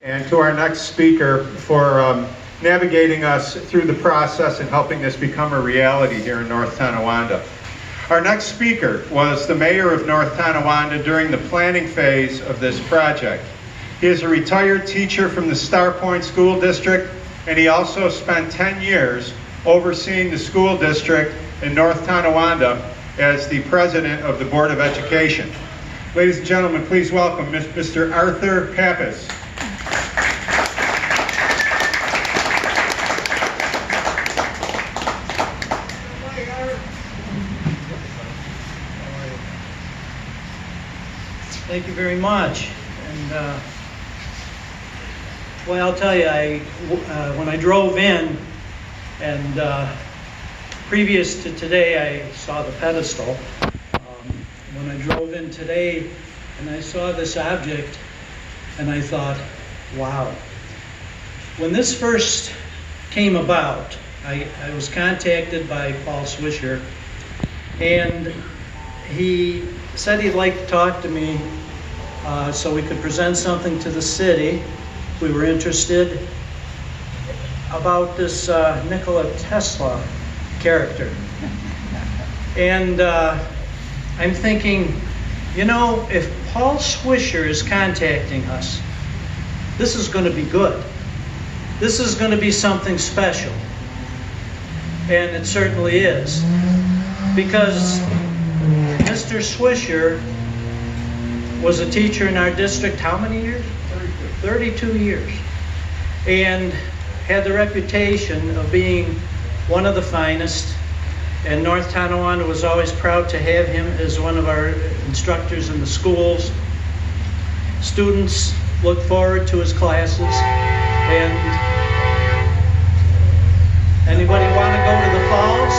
and to our next speaker for navigating us through the process and helping this become a reality here in North Tonawanda. Our next speaker was the mayor of North Tonawanda during the planning phase of this project. He is a retired teacher from the Star Point School District, and he also spent 10 years overseeing the school district in North Tonawanda as the president of the Board of Education. Ladies and gentlemen, please welcome Mr. Arthur Pappas. Thank you very much. And well, I'll tell you, when I drove in, and previous to today, I saw the pedestal. When I drove in today, and I saw this object, and I thought, wow. When this first came about, I was contacted by Paul Swisher, and he said he'd like to talk to me so we could present something to the city. We were interested about this Nikola Tesla character. And I'm thinking, you know, if Paul Swisher is contacting us, this is going to be good. This is going to be something special. And it certainly is. Because Mr. Swisher was a teacher in our district how many years? 32 years. And had the reputation of being one of the finest. And North Tonawanda was always proud to have him as one of our instructors in the schools. Students look forward to his classes. And anybody want to go to the falls?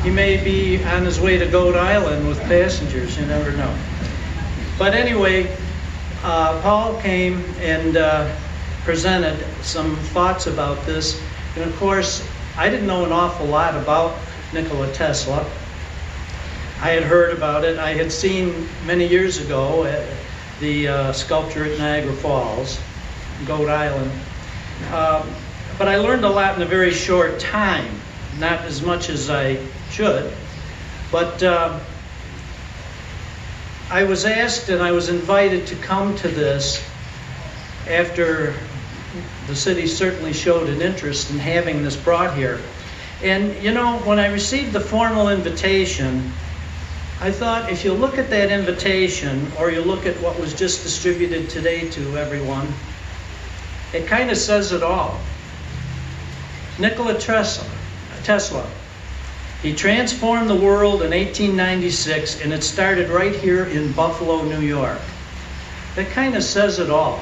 He may be on his way to Goat Island with passengers, you never know. But anyway, Paul came and presented some thoughts about this. And of course, I didn't know an awful lot about Nikola Tesla. I had heard about it. I had seen many years ago the sculpture at Niagara Falls, Goat Island. But I learned a lot in a very short time, not as much as I should. But I was asked and I was invited to come to this after the city certainly showed an interest in having this brought here. And you know, when I received the formal invitation, I thought if you look at that invitation or you look at what was just distributed today to everyone, it kind of says it all. Nikola Tesla. He transformed the world in 1896, and it started right here in Buffalo, New York. That kind of says it all.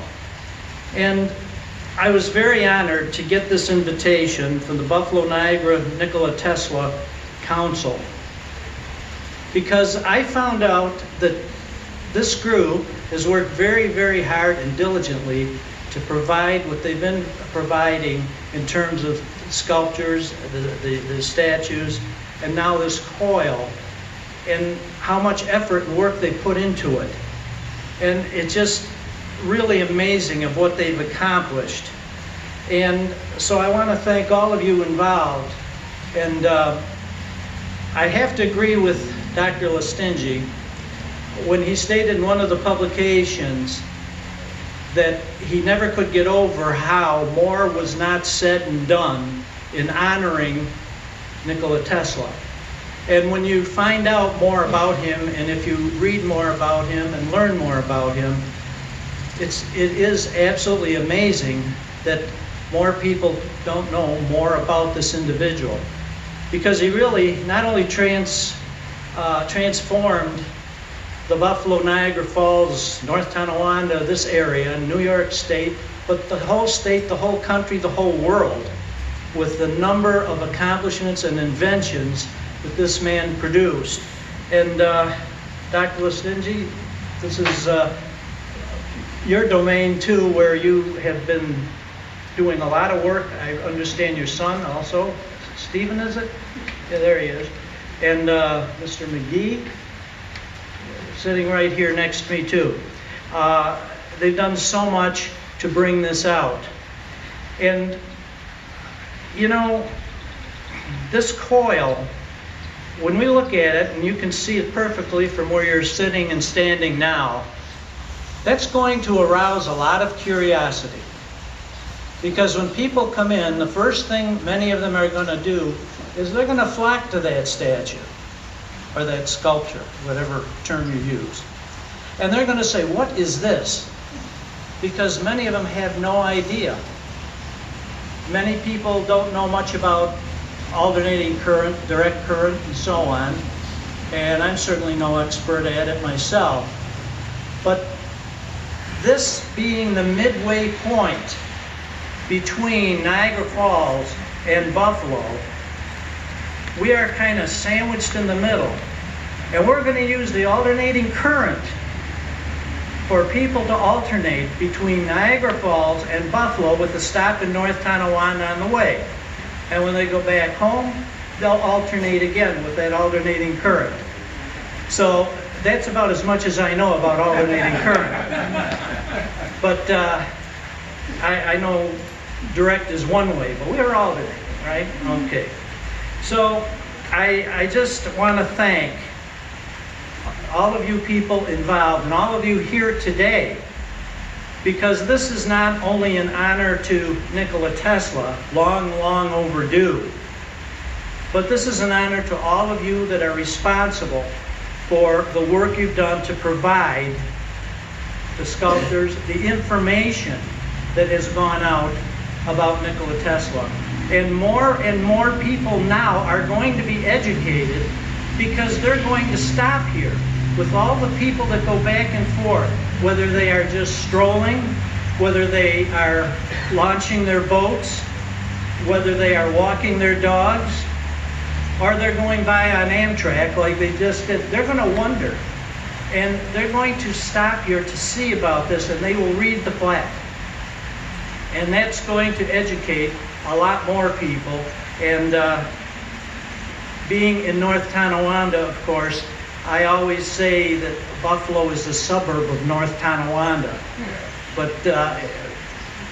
And I was very honored to get this invitation from the Buffalo Niagara Nikola Tesla Council, because I found out that this group has worked very, very hard and diligently to provide what they've been providing in terms of sculptures, the statues, and now this coil, and how much effort and work they put into it. And it's just really amazing of what they've accomplished. And so I want to thank all of you involved. And I have to agree with Dr. Lestingi when he stated in one of the publications that he never could get over how more was not said and done in honoring Nikola Tesla. And when you find out more about him, and if you read more about him and learn more about him, it is absolutely amazing that more people don't know more about this individual, because he really not only transformed the Buffalo, Niagara Falls, North Tonawanda, this area, New York State, but the whole state, the whole country, the whole world, with the number of accomplishments and inventions that this man produced. And Dr. Lestingi, this is your domain too, where you have been doing a lot of work. I understand your son also, Stephen, is it? Yeah, there he is. and Mr. McGee, sitting right here next to me too. They've done so much to bring this out. And, you know, this coil, when we look at it, and you can see it perfectly from where you're sitting and standing now, that's going to arouse a lot of curiosity. Because when people come in, the first thing many of them are going to do is they're going to flock to that statue, or that sculpture, whatever term you use. And they're going to say, what is this? Because many of them have no idea. Many people don't know much about alternating current, direct current, and so on. And I'm certainly no expert at it myself. But this being the midway point between Niagara Falls and Buffalo, we are kind of sandwiched in the middle. And we're going to use the alternating current for people to alternate between Niagara Falls and Buffalo with a stop in North Tonawanda on the way. And when they go back home, they'll alternate again with that alternating current. So that's about as much as I know about alternating current. But I know direct is one way, but we're alternating, right? Okay. So I just want to thank all of you people involved and all of you here today, because this is not only an honor to Nikola Tesla, long, long overdue, but this is an honor to all of you that are responsible for the work you've done to provide the sculptors the information that has gone out about Nikola Tesla. And more people now are going to be educated, because they're going to stop here with all the people that go back and forth, whether they are just strolling, whether they are launching their boats, whether they are walking their dogs, or they're going by on Amtrak like they just did. They're going to wonder, and they're going to stop here to see about this, and they will read the plaque. And that's going to educate a lot more people. And being in North Tonawanda, of course, I always say that Buffalo is a suburb of North Tonawanda. But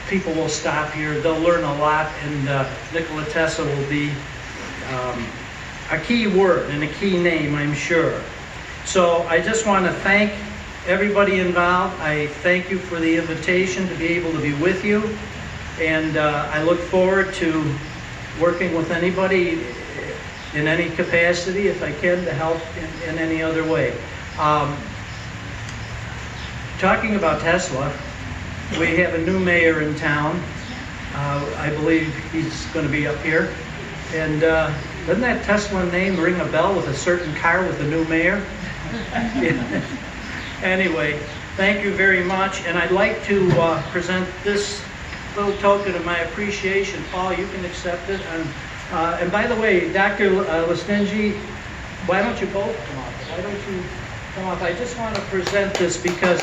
people will stop here, they'll learn a lot, and Nikola Tesla will be a key word and a key name, I'm sure. So I just want to thank everybody involved. I thank you for the invitation to be able to be with you. And I look forward to working with anybody in any capacity, if I can, to help in any other way. Talking about Tesla, we have a new mayor in town. I believe he's going to be up here. And doesn't that Tesla name ring a bell with a certain car with a new mayor? Anyway, thank you very much. And I'd like to present this little token of my appreciation. Paul, you can accept it. And by the way, Dr. Lestingi, why don't you both come up? Why don't you come up? I just want to present this because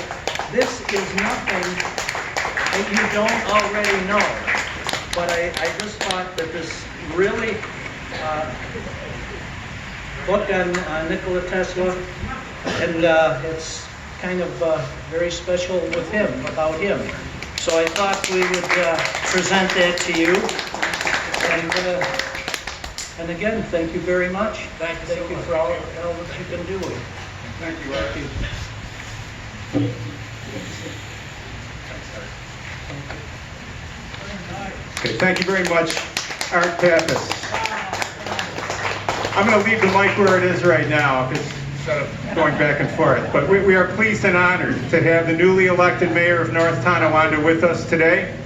this is nothing that you don't already know. But I just thought that this really book on Nikola Tesla, and it's kind of very special with him, about him. So I thought we would present that to you. And again, thank you very much. Thank you for all that you've been doing. Thank you, Art. Okay, thank you very much, Art Pappas. I'm going to leave the mic where it is right now, instead of going back and forth. But we are pleased and honored to have the newly elected mayor of North Tonawanda with us today.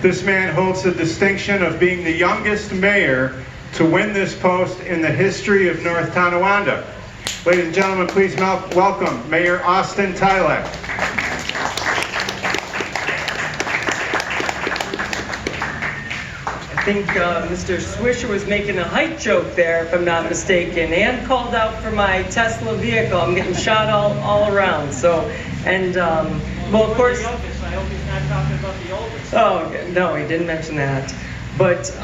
This man holds the distinction of being the youngest mayor to win this post in the history of North Tonawanda. Ladies and gentlemen, please welcome Mayor Austin Tylek. I think Mr. Swisher was making a height joke there, if I'm not mistaken, and called out for my Tesla vehicle. I'm getting shot all around. So, and well, of course. I hope he's not talking about the oldest. Oh no, he didn't mention that. But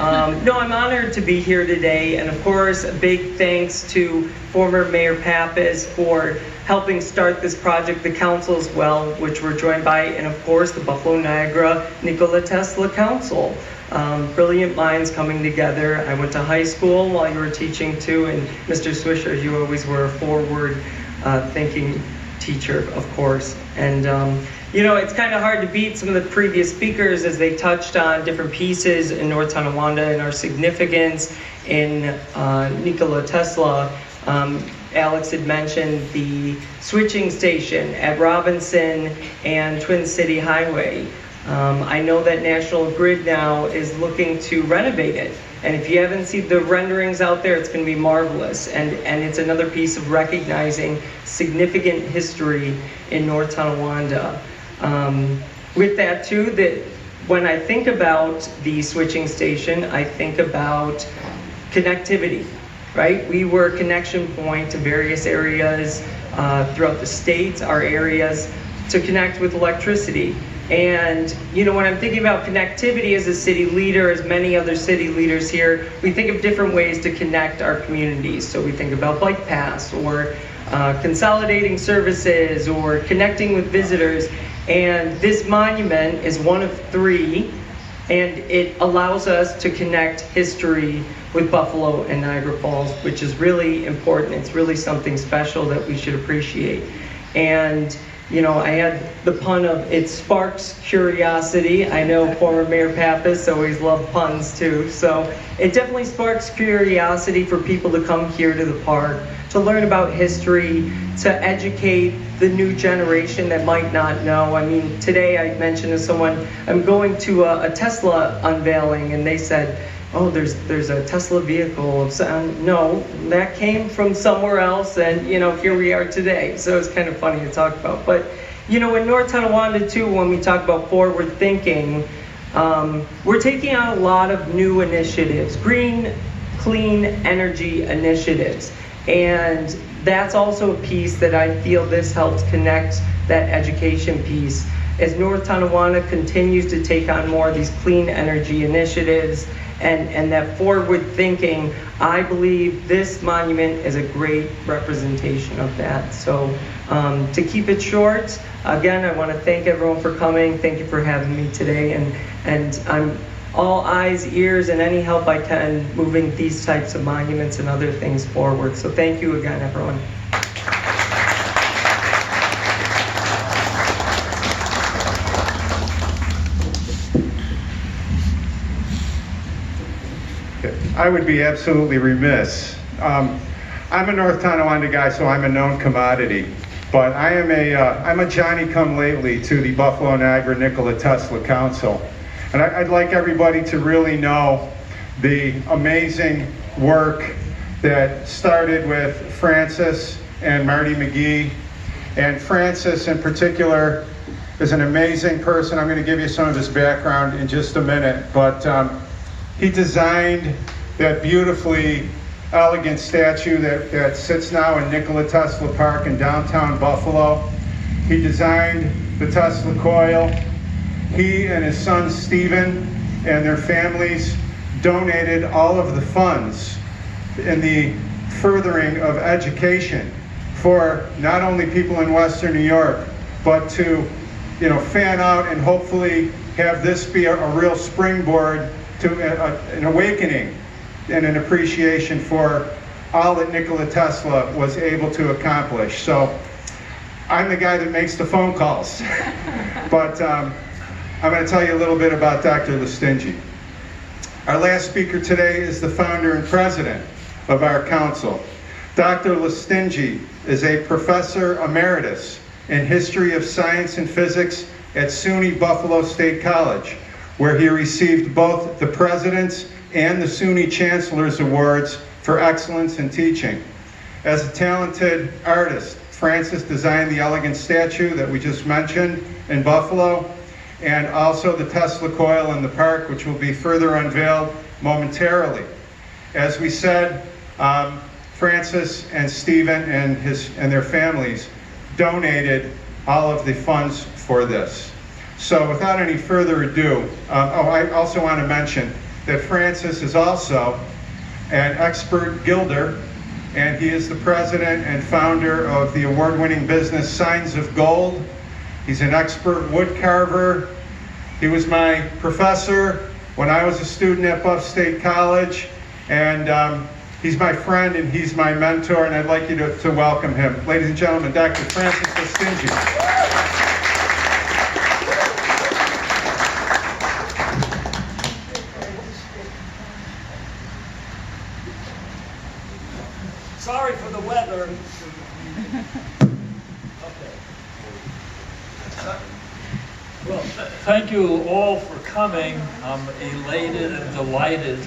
no, I'm honored to be here today, and of course, a big thanks to former Mayor Pappas for helping start this project, the council as well, which we're joined by, and of course, the Buffalo Niagara Nikola Tesla Council. Brilliant minds coming together. I went to high school while you were teaching too, and Mr. Swisher, you always were a forward thinking teacher, of course. And you know, it's kind of hard to beat some of the previous speakers as they touched on different pieces in North Tonawanda and our significance in Nikola Tesla. Alex had mentioned the switching station at Robinson and Twin City Highway. I know that National Grid now is looking to renovate it. And if you haven't seen the renderings out there, it's going to be marvelous. And it's another piece of recognizing significant history in North Tonawanda. With that too, that when I think about the switching station, I think about connectivity, right? We were a connection point to various areas throughout the state, our areas, to connect with electricity. And, you know, when I'm thinking about connectivity as a city leader, as many other city leaders here, we think of different ways to connect our communities. So we think about bike paths or consolidating services or connecting with visitors. And this monument is one of three, and it allows us to connect history with Buffalo and Niagara Falls, which is really important. It's really something special that we should appreciate. And you know, I had the pun of it sparks curiosity. I know former Mayor Pappas always loved puns too. So it definitely sparks curiosity for people to come here to the park, to learn about history, to educate the new generation that might not know. I mean, today I mentioned to someone, I'm going to a Tesla unveiling, and they said, oh, there's a Tesla vehicle of sound. No, that came from somewhere else, and you know, here we are today. So it's kind of funny to talk about. But you know, in North Tonawanda too, when we talk about forward thinking, we're taking on a lot of new initiatives, green, clean energy initiatives, and that's also a piece that I feel this helps connect that education piece. As North Tonawanda continues to take on more of these clean energy initiatives, and that forward thinking, I believe this monument is a great representation of that. So to keep it short, again, I want to thank everyone for coming. Thank you for having me today, and I'm all eyes, ears, and any help I can moving these types of monuments and other things forward. So thank you again, everyone. I would be absolutely remiss. I'm a North Tonawanda guy, so I'm a known commodity. But I'm a Johnny-come-lately to the Buffalo Niagara Nikola Tesla Council. And I'd like everybody to really know the amazing work that started with Francis and Marty McGee. And Francis in particular is an amazing person. I'm going to give you some of his background in just a minute. But he designed that beautifully elegant statue that sits now in Nikola Tesla Park in downtown Buffalo. He designed the Tesla Coil. He and his son Stephen and their families donated all of the funds in the furthering of education for not only people in Western New York, but to, you know, fan out and hopefully have this be a real springboard to an awakening and an appreciation for all that Nikola Tesla was able to accomplish. So I'm the guy that makes the phone calls. But I'm going to tell you a little bit about Dr. Listingy. Our last speaker today is the founder and president of our council. Dr. Listingy is a professor emeritus in history of science and physics at SUNY Buffalo State College, where he received both the President's and the SUNY Chancellor's Awards for excellence in teaching. As a talented artist, Francis designed the elegant statue that we just mentioned in Buffalo, and also the Tesla Coil in the park, which will be further unveiled momentarily. As we said, Francis and Stephen and their families donated all of the funds for this. So without any further ado, I also want to mention that Francis is also an expert gilder, and he is the president and founder of the award-winning business Signs of Gold. He's an expert wood carver. He was my professor when I was a student at Buff State College, and he's my friend and he's my mentor, and I'd like you to welcome him. Ladies and gentlemen, Dr. Francis Listingi. Sorry for the weather. Well, thank you all for coming. I'm elated and delighted.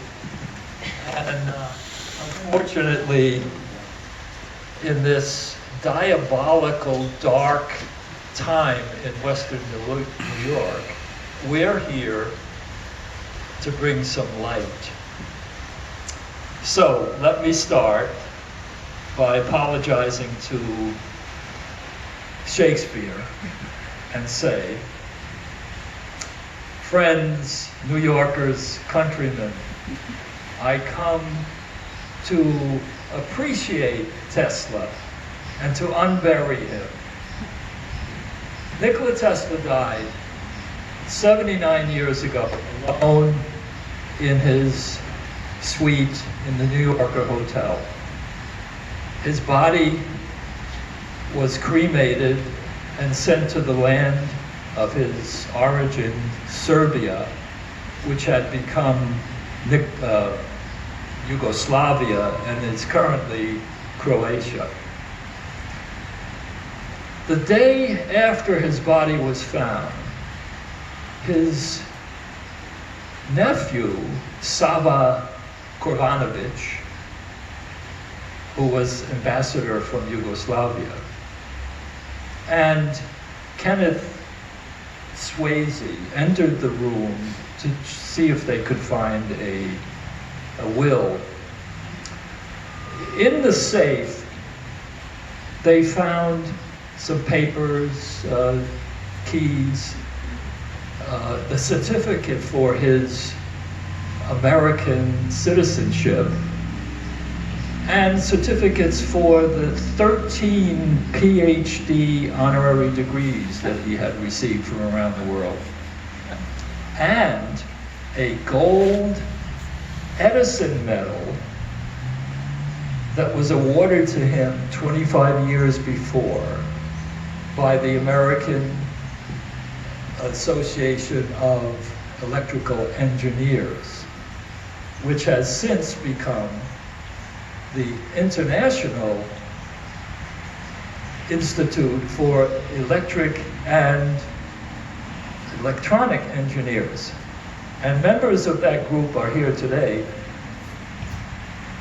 And unfortunately, in this diabolical, dark time in Western New York, we're here to bring some light. So let me start by apologizing to Shakespeare and say, friends, New Yorkers, countrymen, I come to appreciate Tesla and to unbury him. Nikola Tesla died 79 years ago, alone in his suite in the New Yorker hotel. His body was cremated and sent to the land of his origin, Serbia, which had become Yugoslavia and is currently Croatia. The day after his body was found, his nephew, Sava Korvanović, who was ambassador from Yugoslavia, and Kenneth Swayze entered the room to see if they could find a will. In the safe, they found some papers, keys, the certificate for his American citizenship, and certificates for the 13 PhD honorary degrees that he had received from around the world, and a gold Edison medal that was awarded to him 25 years before by the American Association of Electrical Engineers, which has since become the International Institute for Electric and Electronic Engineers. And members of that group are here today.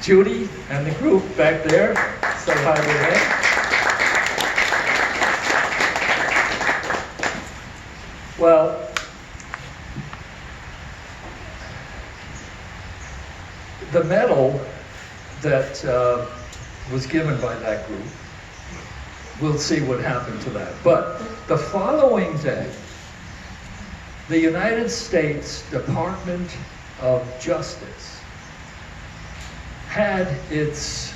Judy and the group back there, say hi to them. Well, the medal that was given by that group, we'll see what happened to that. But the following day, the United States Department of Justice had its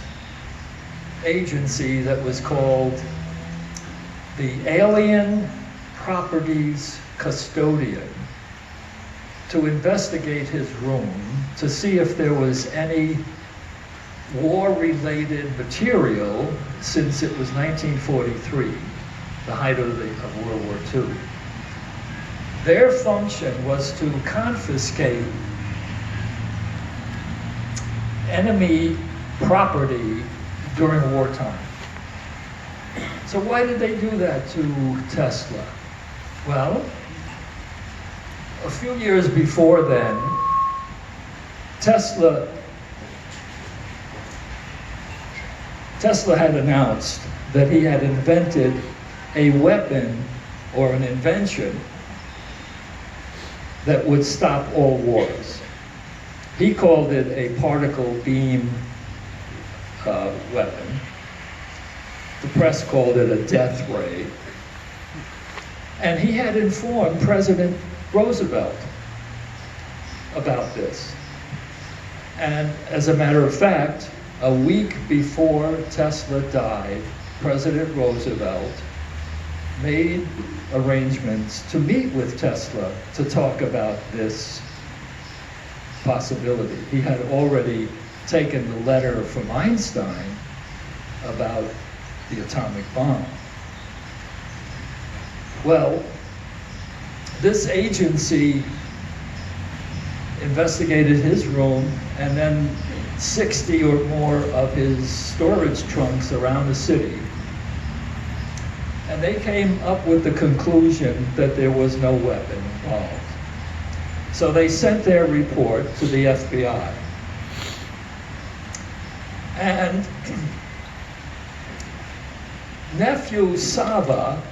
agency that was called the Alien Properties Custodian to investigate his room to see if there was any war-related material, since it was 1943, the height of World War II. Their function was to confiscate enemy property during wartime. So why did they do that to Tesla? Well, a few years before then, Tesla had announced that he had invented a weapon or an invention that would stop all wars. He called it a particle beam weapon. The press called it a death ray. And he had informed President Roosevelt about this. And as a matter of fact, a week before Tesla died, President Roosevelt made arrangements to meet with Tesla to talk about this possibility. He had already taken the letter from Einstein about the atomic bomb. Well, this agency investigated his room and then 60 or more of his storage trunks around the city. And they came up with the conclusion that there was no weapon involved. So they sent their report to the FBI. And nephew Sava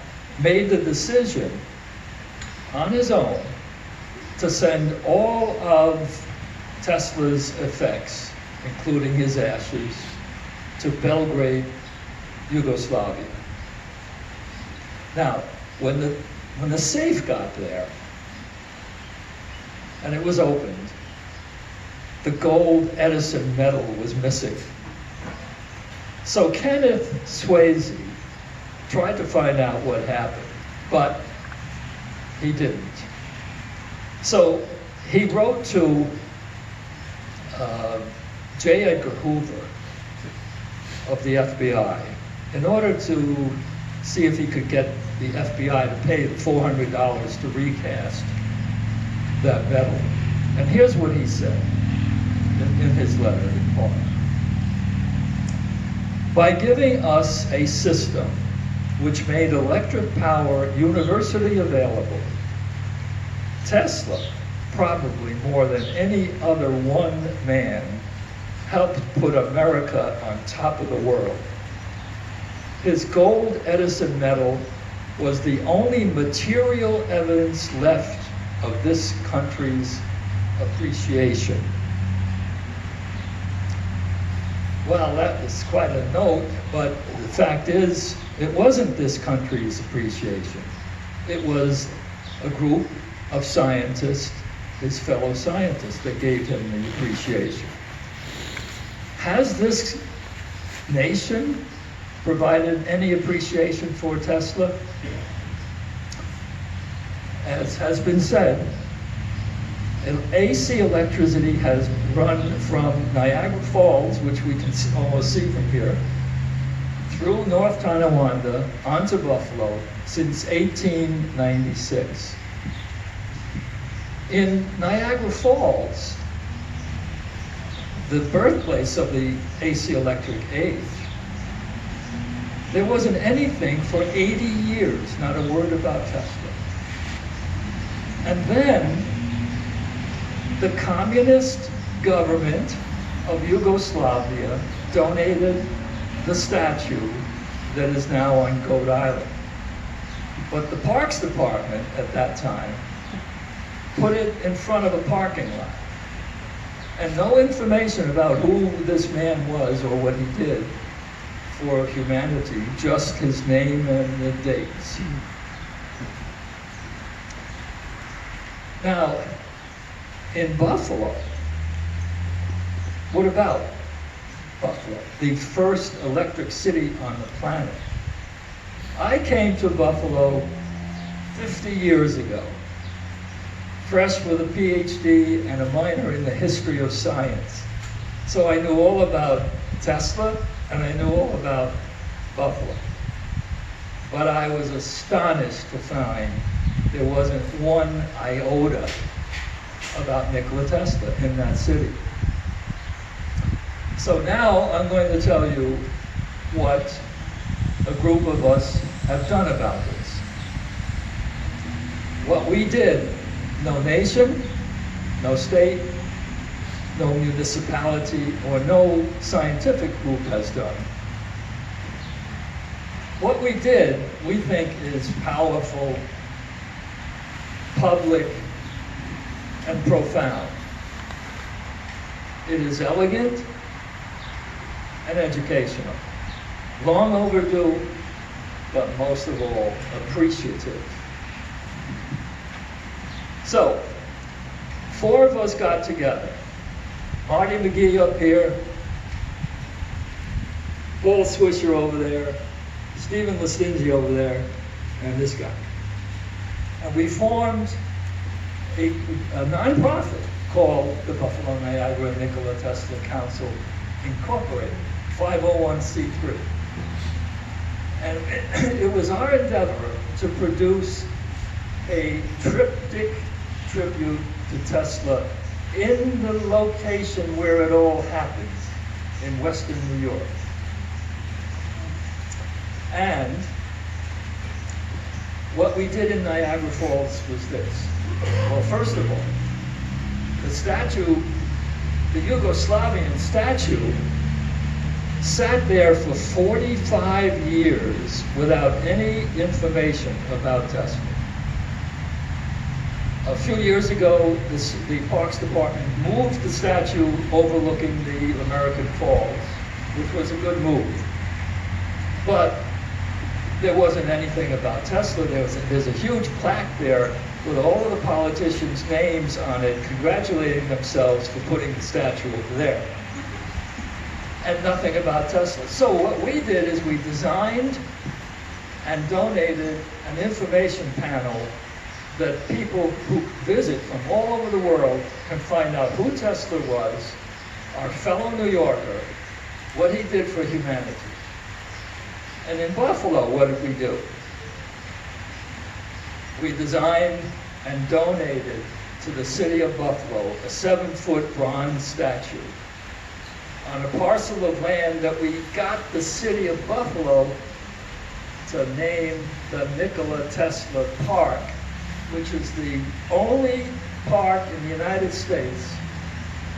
made the decision on his own to send all of Tesla's effects, including his ashes, to Belgrade, Yugoslavia. Now, when the safe got there, and it was opened, the gold Edison medal was missing. So Kenneth Swayze tried to find out what happened, but he didn't. So he wrote to J. Edgar Hoover of the FBI in order to see if he could get the FBI to pay the $400 to recast that medal. And here's what he said in his letter in part. By giving us a system which made electric power universally available, Tesla, probably more than any other one man, helped put America on top of the world. His gold Edison medal was the only material evidence left of this country's appreciation. Well, that is quite a note, but the fact is, it wasn't this country's appreciation. It was a group of scientists, his fellow scientists, that gave him the appreciation. Has this nation provided any appreciation for Tesla? As has been said, AC electricity has run from Niagara Falls, which we can almost see from here, through North Tonawanda onto Buffalo since 1896. In Niagara Falls, the birthplace of the AC electric age, there wasn't anything for 80 years, not a word about Tesla. And then the communist government of Yugoslavia donated the statue that is now on Goat Island. But the Parks Department at that time put it in front of a parking lot. And no information about who this man was or what he did for humanity, just his name and the dates. Now, in Buffalo, what about Buffalo, the first electric city on the planet? I came to Buffalo 50 years ago, fresh with a PhD and a minor in the history of science. So I knew all about Tesla and I knew all about Buffalo. But I was astonished to find there wasn't one iota about Nikola Tesla in that city. So now I'm going to tell you what a group of us have done about this. What we did, no nation, no state, no municipality, or no scientific group has done. What we did, we think, is powerful, public, and profound. It is elegant and educational. Long overdue, but most of all, appreciative. So, 4 of us got together Marty McGee up here, Paul Swisher over there, Stephen Listingi over there, and this guy. And we formed a nonprofit called the Buffalo Niagara Nikola Tesla Council Incorporated, 501c3. And it was our endeavor to produce a triptych tribute to Tesla in the location where it all happened, in Western New York. And what we did in Niagara Falls was this. Well, first of all, the statue, the Yugoslavian statue, sat there for 45 years without any information about Tesla. A few years ago, the Parks Department moved the statue overlooking the American Falls, which was a good move. But there wasn't anything about Tesla. There's a huge plaque there with all of the politicians' names on it, congratulating themselves for putting the statue over there. And nothing about Tesla. So what we did is we designed and donated an information panel that people who visit from all over the world can find out who Tesla was, our fellow New Yorker, what he did for humanity. And in Buffalo, what did we do? We designed and donated to the city of Buffalo a 7-foot bronze statue on a parcel of land that we got the city of Buffalo to name the Nikola Tesla Park, which is the only park in the United States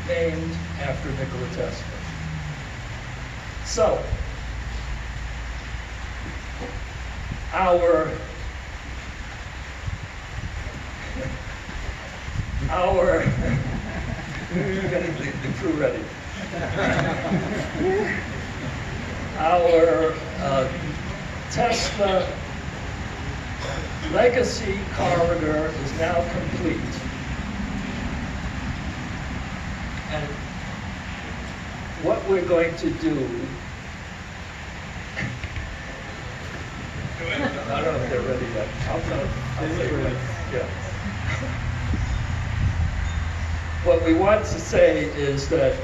named after Nikola Tesla. So, our getting the crew ready. Our Tesla legacy corridor is now complete. And what we're going to do, I don't know if they're ready yet. I'll tell you. Yeah. What we want to say is that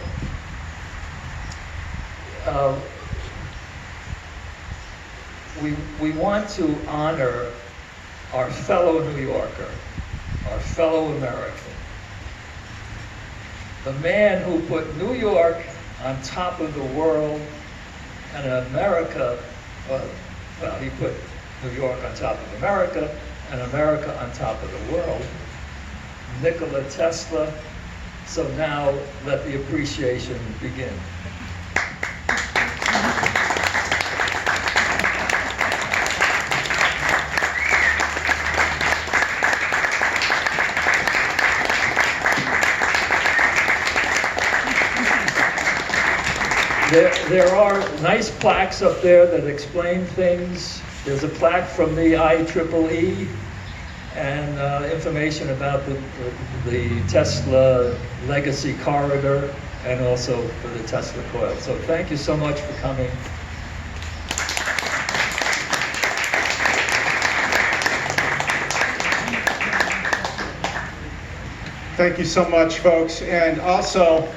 we want to honor our fellow New Yorker, our fellow American, the man who put New York on top of the world and America, well, he put New York on top of America and America on top of the world, Nikola Tesla. So now let the appreciation begin. There are nice plaques up there that explain things. There's a plaque from the IEEE and information about the Tesla legacy corridor and also for the Tesla Coil. So thank you so much for coming. Thank you so much, folks. And also,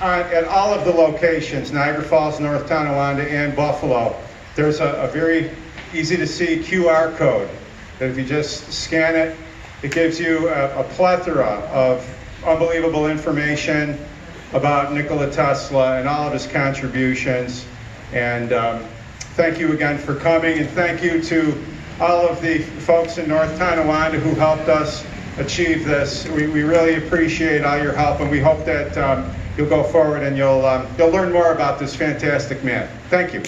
at all of the locations, Niagara Falls, North Tonawanda, and Buffalo, there's a very easy to see QR code that if you just scan it, it gives you a plethora of unbelievable information about Nikola Tesla and all of his contributions. And thank you again for coming, and thank you to all of the folks in North Tonawanda who helped us achieve this. We really appreciate all your help, and we hope that you'll go forward and you'll learn more about this fantastic man. Thank you.